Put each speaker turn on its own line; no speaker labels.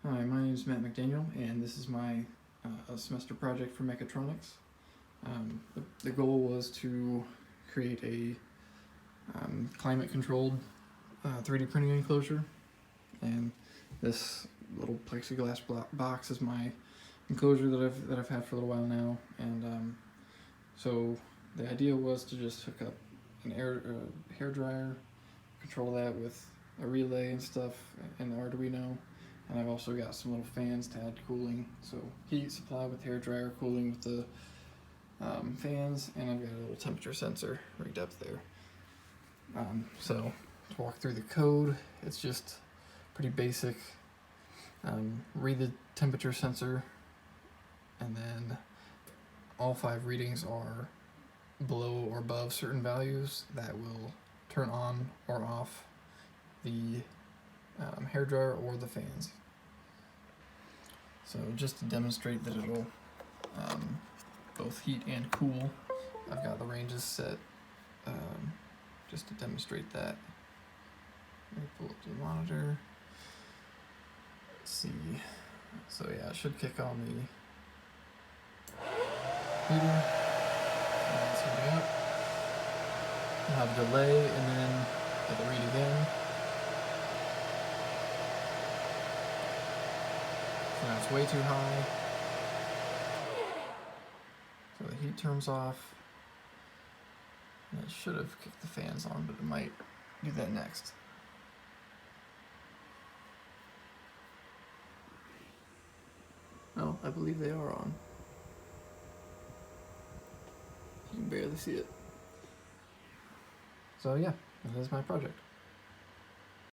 Hi, my name is Matt McDaniel, and this is my semester project for Mechatronics. The goal was to create a climate-controlled 3D printing enclosure, and this little plexiglass box is my enclosure that I've had for a little while now. And so the idea was to just hook up an hair dryer, control that with a relay and stuff, and the arduino. And I've also got some little fans to add cooling, so heat supply with hair dryer, cooling with the fans, and I've got a little temperature sensor rigged up there. So to walk through the code, it's just pretty basic. Read the temperature sensor, and then all 5 readings are below or above certain values that will turn on or off the hair dryer or the fans. So just to demonstrate that it'll both heat and cool, I've got the ranges set just to demonstrate that. Let me pull up the monitor. Let's see. So yeah, it should kick on the heater. It's heating up. We'll have a delay and then it'll read again. So now it's way too high. So the heat turns off. And it should have kicked the fans on, but it might do that next. Oh, I believe they are on. You can barely see it. So yeah, that is my project.